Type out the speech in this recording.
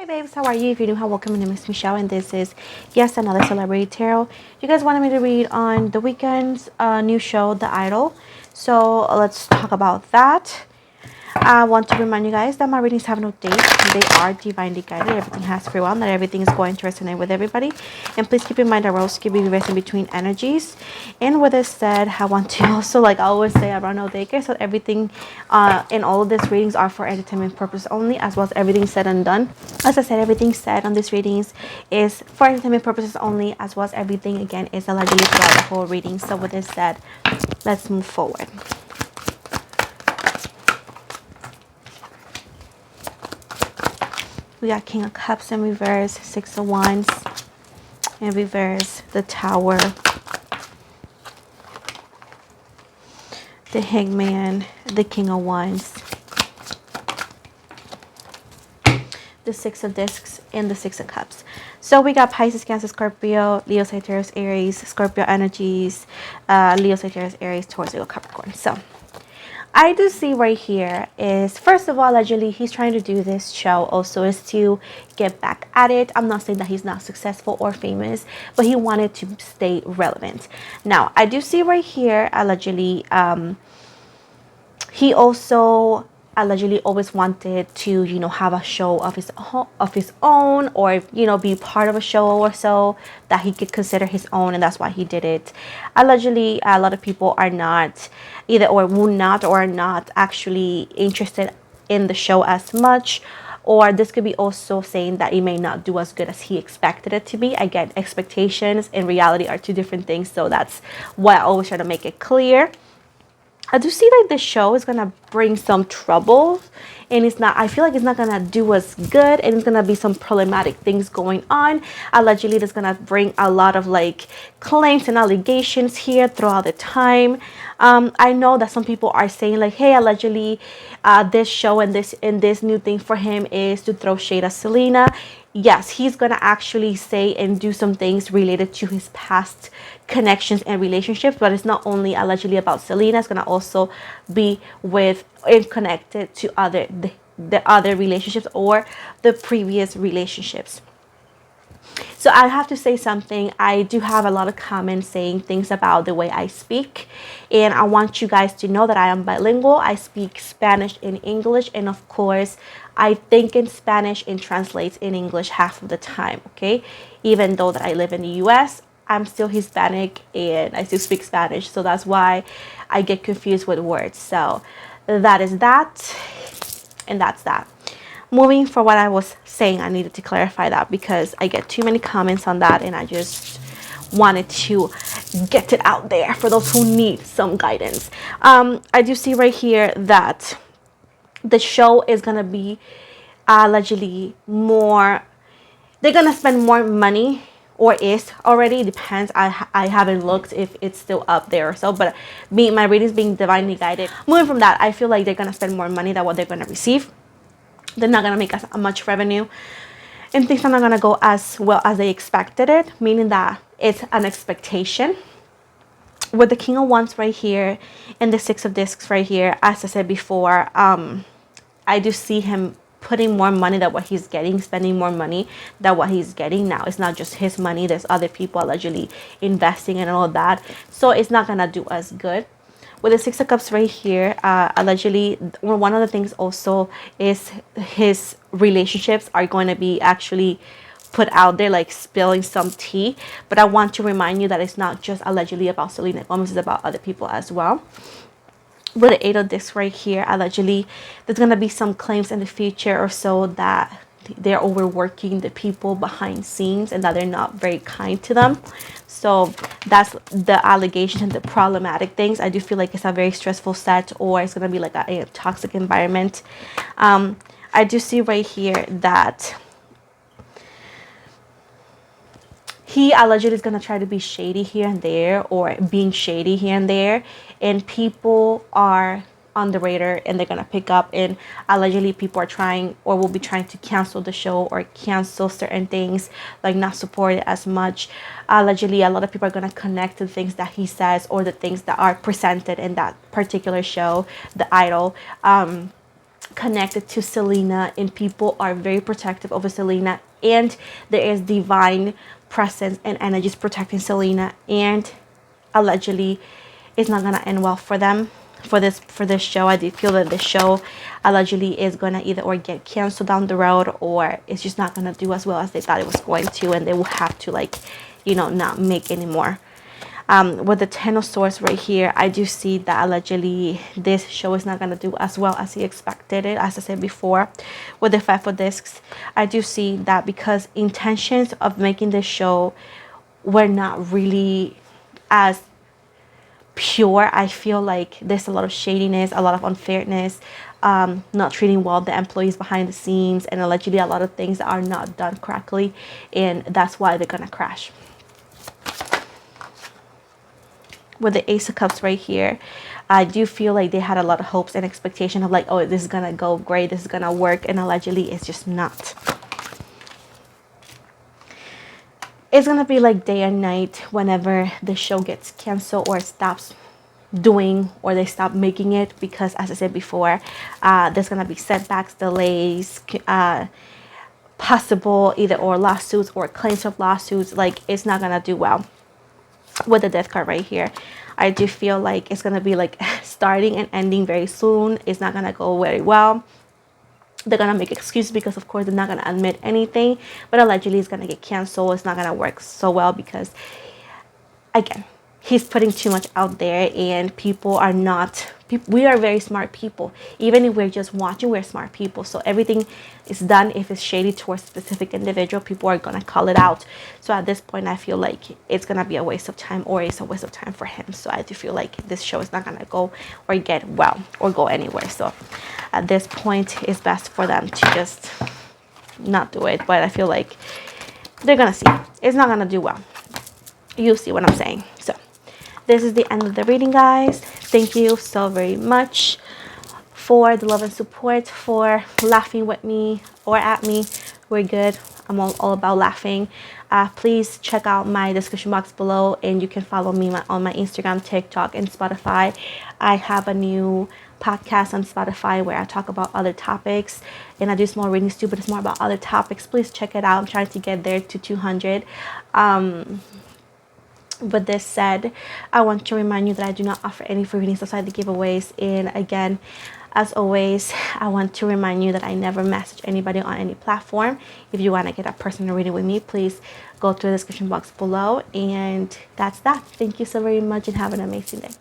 Babes, how are you? If you're new, how welcome. My name is Michelle and this is yes another celebrity tarot. You guys wanted me to read on the weekend's new show, The Idol, so let's talk about that. I want to remind you guys that my readings have no date. They are divinely guided. Everything has free will. Not everything is going to resonate with everybody. And please keep in mind that we're also keeping in between energies. And with this said, I want to also, like I always say, around no daycare. So everything in all of these readings are for entertainment purpose only, as well as everything said and done. As I said, everything said on these readings is for entertainment purposes only, as well as everything, again, is allegedly throughout the whole reading. So with this said, let's move forward. We got King of Cups in reverse, Six of Wands in reverse, the Tower, the Hangman, the King of Wands, the Six of Discs, and the Six of Cups. So we got Pisces, Cancer, Scorpio, Leo, Sagittarius, Aries, Scorpio energies, Leo, Sagittarius, Aries, Taurus, Leo, Capricorn. So I do see right here is, first of all, allegedly he's trying to do this show also is to get back at it. I'm not saying that he's not successful or famous, but he wanted to stay relevant. Now I do see right here allegedly he also allegedly always wanted to, you know, have a show of his own, or, you know, be part of a show or so that he could consider his own, and that's why he did it. Allegedly a lot of people are not either or will not or are not actually interested in the show as much, or this could be also saying that it may not do as good as he expected it to be. Again, expectations and reality are two different things, so that's why I always try to make it clear. I do see like the show is gonna bring some trouble, and it's not, I feel like it's not gonna do as good, and it's gonna be some problematic things going on. Allegedly it's gonna bring a lot of like claims and allegations here throughout the time. I know that some people are saying like, hey, allegedly this show and this new thing for him is to throw shade at Selena. Yes, he's gonna actually say and do some things related to his past connections and relationships, but it's not only allegedly about Selena. It's gonna also be with and connected to the other relationships or the previous relationships. So I have to say something. I do have a lot of comments saying things about the way I speak, and I want you guys to know that I am bilingual. I speak Spanish and English, and of course I think in Spanish and translates in English half of the time, okay? Even though that I live in the US, I'm still Hispanic and I still speak Spanish, so that's why I get confused with words. So that is that, and that's that. Moving for what I was saying, I needed to clarify that because I get too many comments on that, and I just wanted to get it out there for those who need some guidance. I do see right here that the show is gonna be allegedly more, they're gonna spend more money, or is already, depends. I haven't looked if it's still up there or so, but my readings being divinely guided, moving from that, I feel like they're gonna spend more money than what they're gonna receive. They're not gonna make as much revenue, and things are not gonna go as well as they expected it, meaning that it's an expectation. With the King of Wands right here and the Six of Discs right here, as I said before, I do see him putting more money than what he's getting, spending more money than what he's getting. Now it's not just his money, there's other people allegedly investing and all that, so it's not gonna do as good. With the Six of Cups right here, allegedly one of the things also is his relationships are going to be actually put out there, like spilling some tea. But I want to remind you that it's not just allegedly about Selena Gomez, it's about other people as well. With the Eight of Discs right here, allegedly there's going to be some claims in the future or so that they're overworking the people behind scenes and that they're not very kind to them. So that's the allegations and the problematic things. I do feel like it's a very stressful set, or it's going to be like a toxic environment. I do see right here that he allegedly is going to try to be shady here and there, or being shady here and there, and people are on the radar and they're going to pick up, and allegedly people are trying or will be trying to cancel the show or cancel certain things, like not support it as much. Allegedly a lot of people are going to connect to the things that he says or the things that are presented in that particular show, The Idol. connected to Selena, and people are very protective over Selena, and there is divine presence and energies protecting Selena, and allegedly it's not gonna end well for them for this show. I do feel that this show allegedly is gonna either or get canceled down the road, or it's just not gonna do as well as they thought it was going to, and they will have to, like, you know, not make anymore. With the Ten of Swords right here, I do see that allegedly this show is not going to do as well as he expected it. As I said before, with the Five of Discs, I do see that because intentions of making this show were not really as pure. I feel like there's a lot of shadiness, a lot of unfairness, not treating well the employees behind the scenes, and allegedly a lot of things that are not done correctly, and that's why they're going to crash. With the Ace of Cups right here, I do feel like they had a lot of hopes and expectation of like, oh, this is gonna go great, this is gonna work, and allegedly it's just not. It's gonna be like day and night whenever the show gets canceled or stops doing, or they stop making it, because as I said before, there's gonna be setbacks, delays, possible either or lawsuits or claims of lawsuits. Like, it's not gonna do well. With the Death card right here, I do feel like it's gonna be like starting and ending very soon. It's not gonna go very well. They're gonna make excuses because of course they're not gonna admit anything, but allegedly it's gonna get canceled. It's not gonna work so well because, again, he's putting too much out there, and people are not, we are very smart people. Even if we're just watching, we're smart people. So everything is done. If it's shady towards a specific individual, people are gonna call it out. So at this point, I feel like it's gonna be a waste of time, or it's a waste of time for him. So I do feel like this show is not gonna go or get well or go anywhere. So at this point, it's best for them to just not do it. But I feel like they're gonna see. It's not gonna do well. You see what I'm saying? So this is the end of the reading, guys. Thank you so very much for the love and support, for laughing with me or at me. We're good. I'm all about laughing. Please check out my description box below, and you can follow me on my Instagram, TikTok, and Spotify. I have a new podcast on Spotify where I talk about other topics, and I do small readings too, but it's more about other topics. Please check it out. I'm trying to get there to 200. With this said, I want to remind you that I do not offer any free readings outside the giveaways. And again, as always, I want to remind you that I never message anybody on any platform. If you want to get a personal reading with me, please go to the description box below. And that's that. Thank you so very much, and have an amazing day.